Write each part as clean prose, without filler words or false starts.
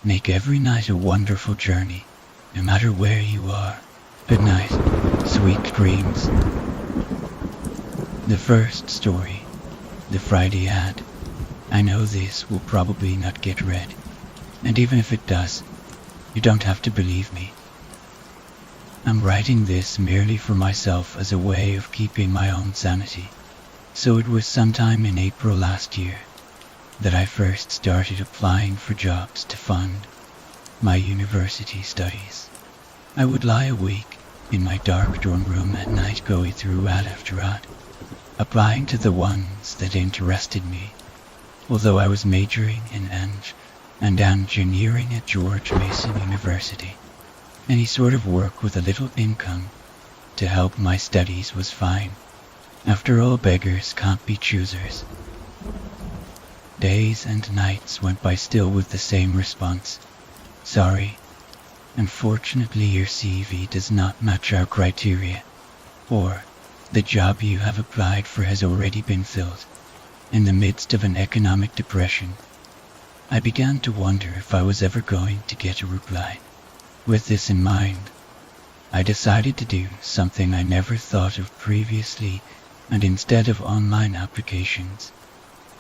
Make every night a wonderful journey, no matter where you are. Good night, sweet dreams. The first story, the Friday ad. I know this will probably not get read, and even if it does, you don't have to believe me. I'm writing this merely for myself as a way of keeping my own sanity. So it was sometime in April last year that I first started applying for jobs to fund my university studies. I would lie awake in my dark dorm room at night going through ad after ad, applying to the ones that interested me, although I was majoring in engineering at George Mason University. Any sort of work with a little income to help my studies was fine. After all, beggars can't be choosers. Days and nights went by still with the same response. Sorry, unfortunately your CV does not match our criteria, or the job you have applied for has already been filled. In the midst of an economic depression, I began to wonder if I was ever going to get a reply. With this in mind, I decided to do something I never thought of previously, and instead of online applications,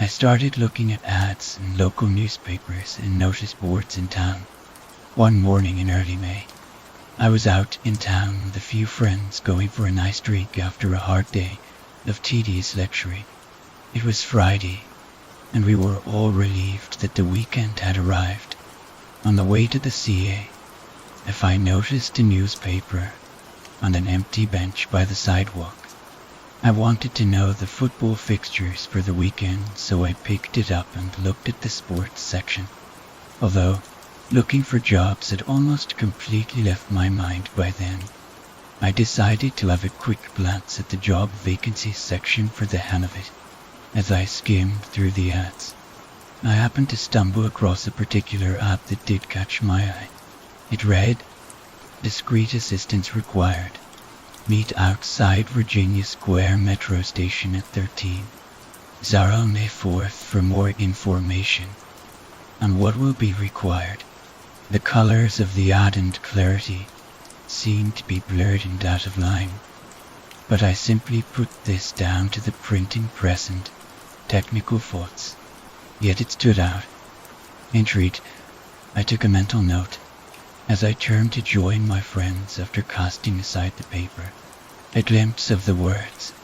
I started looking at ads in local newspapers and notice boards in town. One morning in early May, I was out in town with a few friends going for a nice drink after a hard day of tedious lecturing. It was Friday, and we were all relieved that the weekend had arrived. On the way to the CA, I noticed a newspaper on an empty bench by the sidewalk. I wanted to know the football fixtures for the weekend, so I picked it up and looked at the sports section. Although looking for jobs had almost completely left my mind by then, I decided to have a quick glance at the job vacancies section for the hell of it. As I skimmed through the ads, I happened to stumble across a particular ad that did catch my eye. It read, "Discreet assistance required. Meet outside Virginia Square Metro Station at 13. Zara May 4th for more information on what will be required." The colors of the ad and clarity seemed to be blurred and out of line, but I simply put this down to the printing press and technical faults. Yet it stood out. Intrigued, I took a mental note. As I turned to join my friends after casting aside the paper, a glimpse of the words,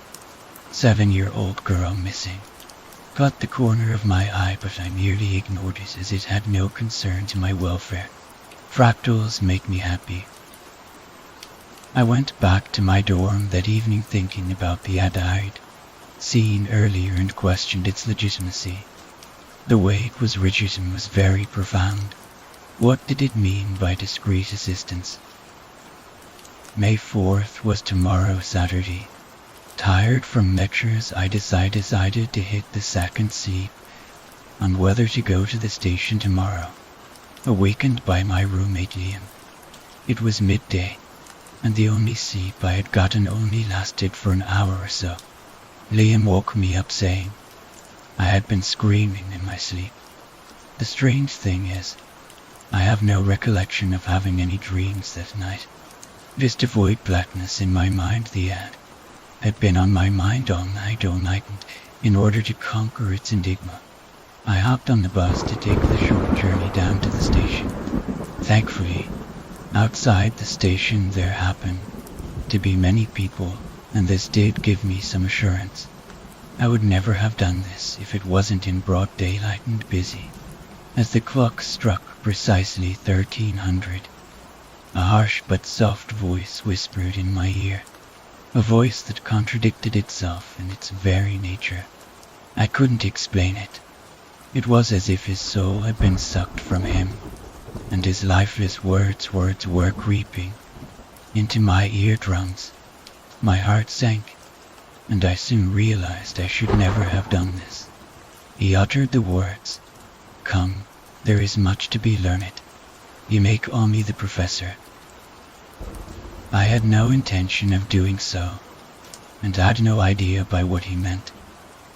7-year-old girl missing, caught the corner of my eye, but I merely ignored it as it had no concern to my welfare. Fractals make me happy. I went back to my dorm that evening thinking about the ad I'd seen earlier and questioned its legitimacy. The way it was written was very profound. What did it mean by discreet assistance? May 4th was tomorrow, Saturday. Tired from lectures, I decided to hit the second sleep on whether to go to the station tomorrow, awakened by my roommate Liam. It was midday, and the only sleep I had gotten only lasted for an hour or so. Liam woke me up saying I had been screaming in my sleep. The strange thing is, I have no recollection of having any dreams that night. Just a void blackness in my mind. The ad had been on my mind all night, and in order to conquer its enigma, I hopped on the bus to take the short journey down to the station. Thankfully, outside the station there happened to be many people, and this did give me some assurance. I would never have done this if it wasn't in broad daylight and busy. As the clock struck precisely 1300, a harsh but soft voice whispered in my ear, a voice that contradicted itself in its very nature. I couldn't explain it. It was as if his soul had been sucked from him, and his lifeless words were creeping into my eardrums. My heart sank, and I soon realized I should never have done this. He uttered the words, "Come, there is much to be learned. You may call me the professor." I had no intention of doing so, and had no idea by what he meant.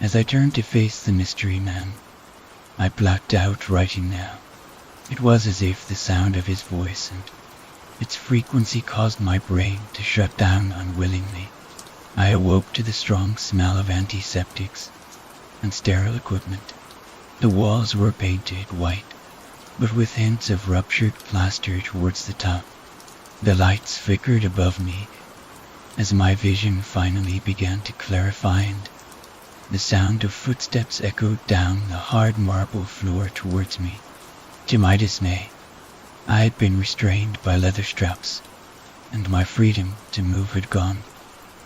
As I turned to face the mystery man, I blacked out writing now. It was as if the sound of his voice and its frequency caused my brain to shut down unwillingly. I awoke to the strong smell of antiseptics and sterile equipment. The walls were painted white, but with hints of ruptured plaster towards the top. The lights flickered above me as my vision finally began to clarify, and the sound of footsteps echoed down the hard marble floor towards me. To my dismay, I had been restrained by leather straps, and my freedom to move had gone.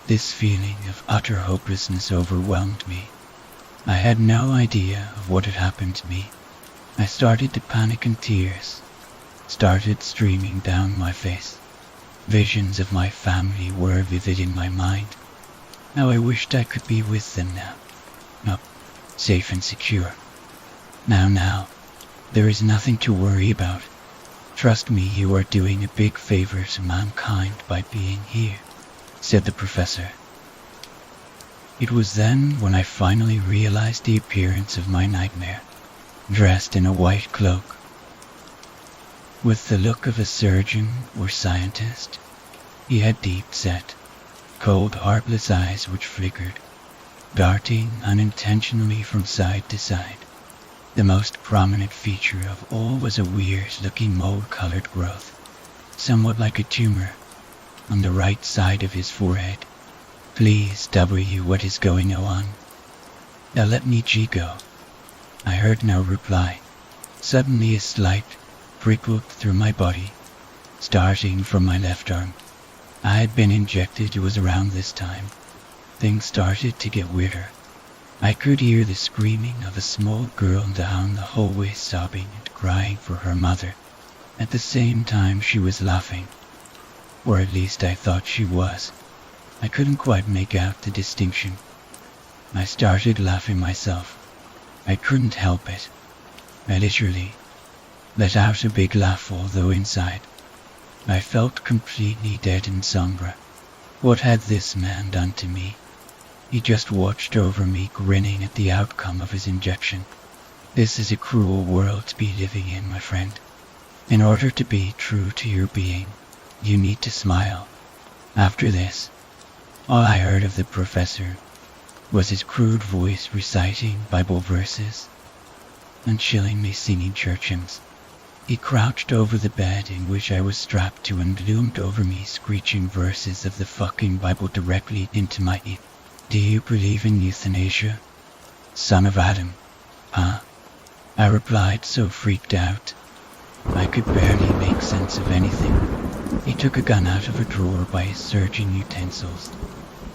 This feeling of utter hopelessness overwhelmed me. I had no idea of what had happened to me. I started to panic, and tears started streaming down my face. Visions of my family were vivid in my mind. How I wished I could be with them now. No, safe and secure. Now, there is nothing to worry about. Trust me, you are doing a big favor to mankind by being here, said the professor. It was then when I finally realized the appearance of my nightmare, dressed in a white cloak, with the look of a surgeon or scientist. He had deep-set, cold, heartless eyes which flickered, darting unintentionally from side to side. The most prominent feature of all was a weird-looking mold-colored growth, somewhat like a tumor, on the right side of his forehead. Please, W, what is going on? Now let me go. I heard no reply. Suddenly a slight prickled through my body, starting from my left arm. I had been injected. It was around this time. Things started to get weirder. I could hear the screaming of a small girl down the hallway, sobbing and crying for her mother. At the same time she was laughing, or at least I thought she was. I couldn't quite make out the distinction. I started laughing myself. I couldn't help it. I literally let out a big laugh, although inside I felt completely dead and somber. What had this man done to me? He just watched over me, grinning at the outcome of his injection. This is a cruel world to be living in, my friend. In order to be true to your being, you need to smile. After this, all I heard of the professor was his crude voice reciting Bible verses and chillingly singing church hymns. He crouched over the bed in which I was strapped to and loomed over me, screeching verses of the fucking Bible directly into my ear. Do you believe in euthanasia, son of Adam? Huh? I replied, so freaked out I could barely make sense of anything. He took a gun out of a drawer by his surgeon utensils,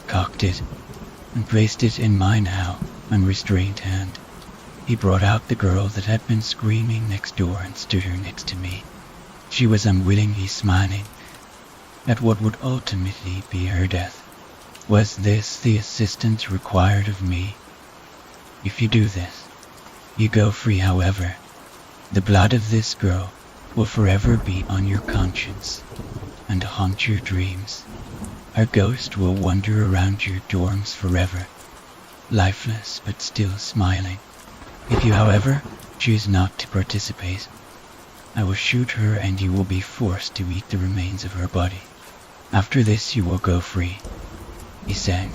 cocked it, and placed it in my now unrestrained hand. He brought out the girl that had been screaming next door and stood her next to me. She was unwillingly smiling at what would ultimately be her death. Was this the assistance required of me? If you do this, you go free. However, the blood of this girl will forever be on your conscience and haunt your dreams. Her ghost will wander around your dorms forever, lifeless but still smiling. If you, however, choose not to participate, I will shoot her and you will be forced to eat the remains of her body. After this you will go free, he sang.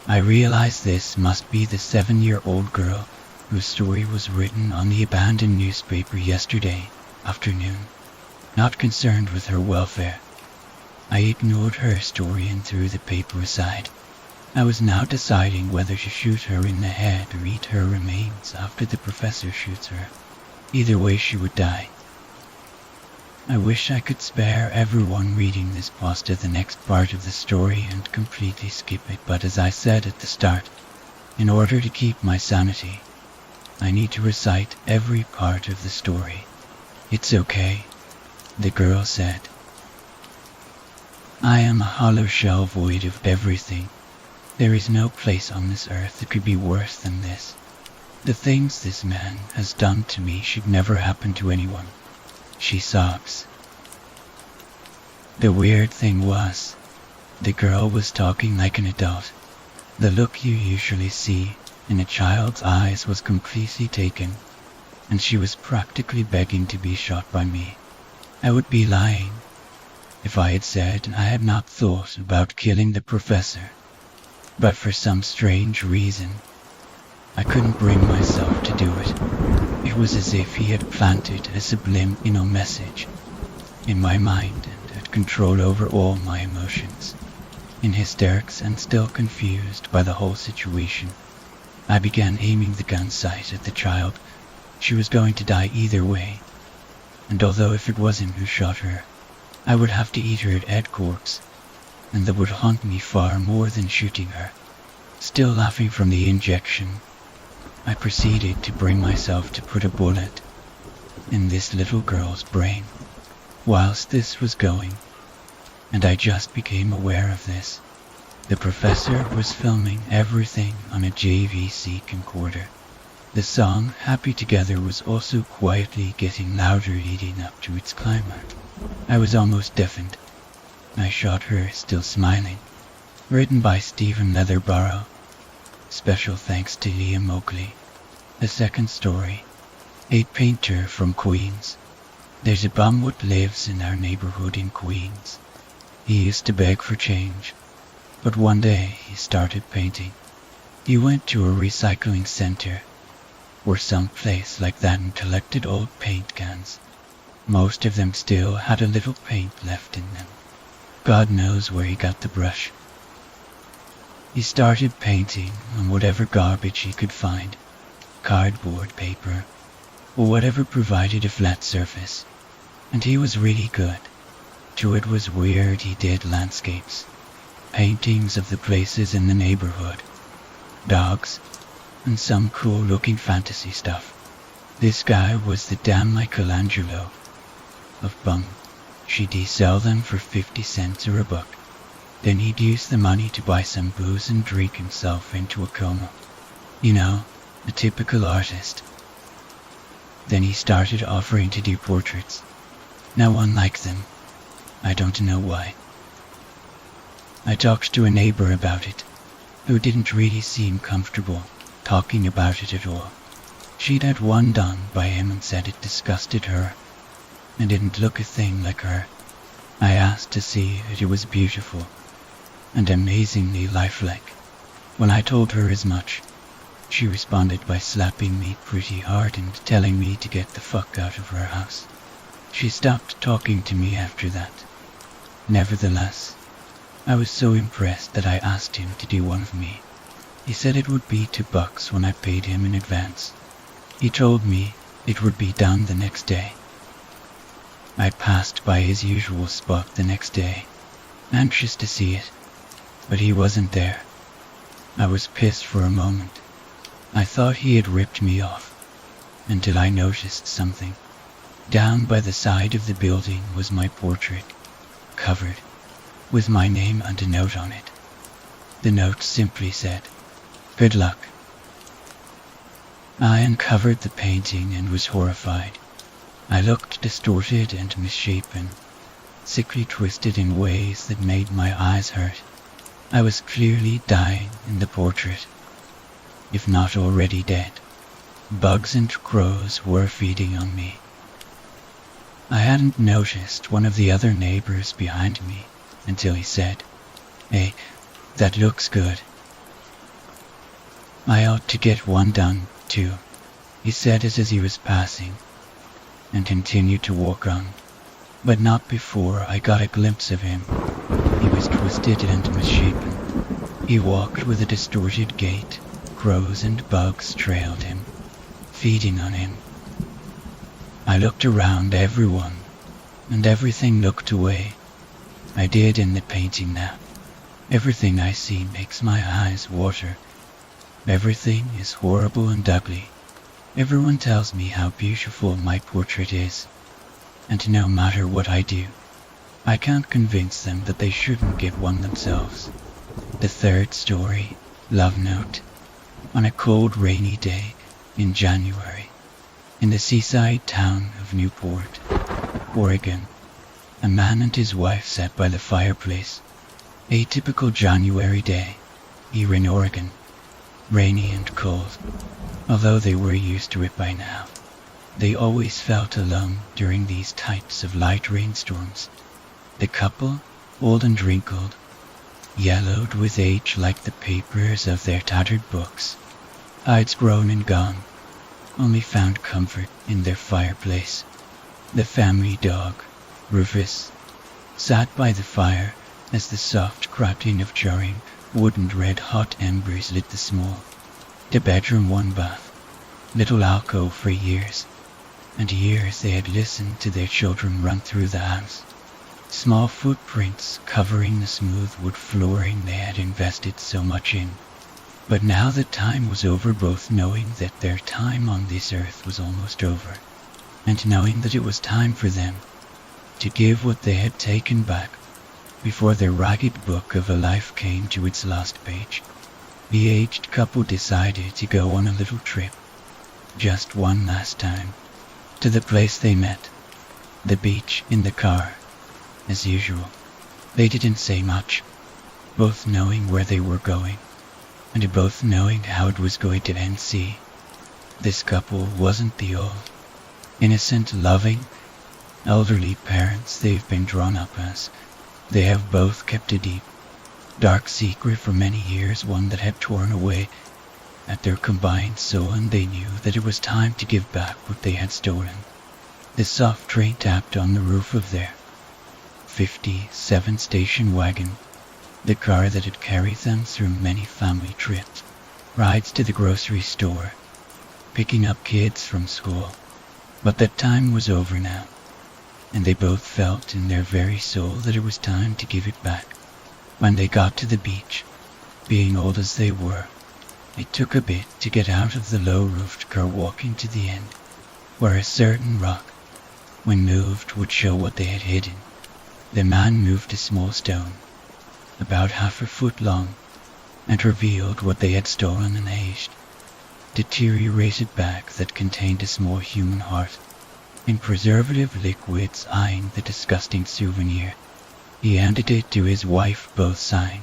I realized this must be the 7-year-old girl whose story was written on the abandoned newspaper yesterday afternoon. Not concerned with her welfare, I ignored her story and threw the paper aside. I was now deciding whether to shoot her in the head or eat her remains after the professor shoots her. Either way she would die. I wish I could spare everyone reading this past the next part of the story and completely skip it, but as I said at the start, in order to keep my sanity, I need to recite every part of the story. It's okay, the girl said. I am a hollow shell void of everything. There is no place on this earth that could be worse than this. The things this man has done to me should never happen to anyone. She sobs. The weird thing was, the girl was talking like an adult. The look you usually see in a child's eyes was completely taken. and she was practically begging to be shot by me. I would be lying if I had said I had not thought about killing the professor, but for some strange reason, I couldn't bring myself to do it. It was as if he had planted a subliminal message in my mind and had control over all my emotions. In hysterics and still confused by the whole situation, I began aiming the gun sight at the child. She was going to die either way, and although if it was him who shot her, I would have to eat her at Ed corpse, and that would haunt me far more than shooting her. Still laughing from the injection, I proceeded to bring myself to put a bullet in this little girl's brain. Whilst this was going, and I just became aware of this, the professor was filming everything on a JVC camcorder. The song Happy Together was also quietly getting louder leading up to its climax. I was almost deafened. I shot her still smiling. Written by Stephen Leatherborough. Special thanks to Liam Oakley. The second story. A painter from Queens. There's a bum what lives in our neighborhood in Queens. He used to beg for change, but one day he started painting. He went to a recycling center or some place like that and collected old paint cans. Most of them still had a little paint left in them. God knows where he got the brush. He started painting on whatever garbage he could find, cardboard, paper, or whatever provided a flat surface, and he was really good. To it was weird he did landscapes, paintings of the places in the neighborhood, dogs, and some cool looking fantasy stuff. This guy was the damn Michelangelo of bum. She'd sell them for 50 cents or a buck. Then he'd use the money to buy some booze and drink himself into a coma. You know, a typical artist. Then he started offering to do portraits. No one liked them. I don't know why. I talked to a neighbor about it, who didn't really seem comfortable talking about it at all. She'd had one done by him and said it disgusted her, and didn't look a thing like her. I asked to see it. It was beautiful, and amazingly lifelike. When I told her as much, she responded by slapping me pretty hard and telling me to get the fuck out of her house. She stopped talking to me after that. Nevertheless, I was so impressed that I asked him to do one of me. He said it would be $2 when I paid him in advance. He told me it would be done the next day. I passed by his usual spot the next day, anxious to see it, but he wasn't there. I was pissed for a moment. I thought he had ripped me off, until I noticed something. Down by the side of the building was my portrait, covered, with my name and a note on it. The note simply said, "Good luck." I uncovered the painting and was horrified. I looked distorted and misshapen, sickly twisted in ways that made my eyes hurt. I was clearly dying in the portrait, if not already dead. Bugs and crows were feeding on me. I hadn't noticed one of the other neighbors behind me until he said, "Hey, that looks good. I ought to get one done, too," he said as he was passing, and continued to walk on, but not before I got a glimpse of him. He was twisted and misshapen. He walked with a distorted gait. Crows and bugs trailed him, feeding on him. I looked around everyone, and everything looked away. I did in the painting now. Everything I see makes my eyes water. Everything is horrible and ugly. Everyone tells me how beautiful my portrait is, and no matter what I do, I can't convince them that they shouldn't get one themselves. The third story, Love Note. On a cold, rainy day in January, in the seaside town of Newport, Oregon, a man and his wife sat by the fireplace. A typical January day here in Oregon, rainy and cold, although they were used to it by now. They always felt alone during these types of light rainstorms. The couple, old and wrinkled, yellowed with age like the papers of their tattered books, eyes grown and gone, only found comfort in their fireplace. The family dog, Rufus, sat by the fire as the soft crackling of jarring wood and red-hot embers lit the small, two-bedroom one-bath, little alcove for years, and years they had listened to their children run through the house. Small footprints covering the smooth wood flooring they had invested so much in. But now that time was over, both knowing that their time on this earth was almost over, and knowing that it was time for them to give what they had taken back before their ragged book of a life came to its last page, the aged couple decided to go on a little trip, just one last time, to the place they met, the beach, in the car. As usual, they didn't say much, both knowing where they were going, and both knowing how it was going to end. See, this couple wasn't the old, innocent, loving, elderly parents they've been drawn up as. They have both kept a deep, dark secret for many years, one that had torn away at their combined soul, and they knew that it was time to give back what they had stolen. The soft rain tapped on the roof of their 57 station wagon, the car that had carried them through many family trips, rides to the grocery store, picking up kids from school. But that time was over now, and they both felt in their very soul that it was time to give it back. When they got to the beach, being old as they were, it took a bit to get out of the low-roofed car, walking to the end, where a certain rock, when moved, would show what they had hidden. The man moved a small stone, about half a foot long, and revealed what they had stolen, an aged, deteriorated bag that contained a small human heart in preservative liquids. Eyeing the disgusting souvenir, he handed it to his wife, both sighing.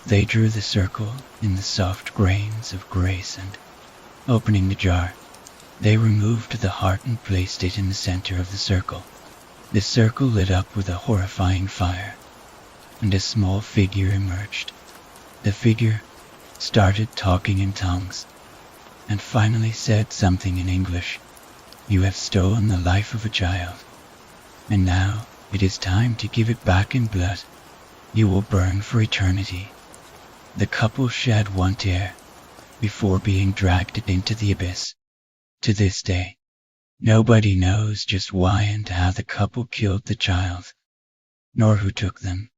They drew the circle in the soft grains of grace, and, opening the jar, they removed the heart and placed it in the center of the circle. The circle lit up with a horrifying fire, and a small figure emerged. The figure started talking in tongues, and finally said something in English. "You have stolen the life of a child, and now it is time to give it back in blood. You will burn for eternity." The couple shed one tear before being dragged into the abyss. To this day, nobody knows just why and how the couple killed the child, nor who took them.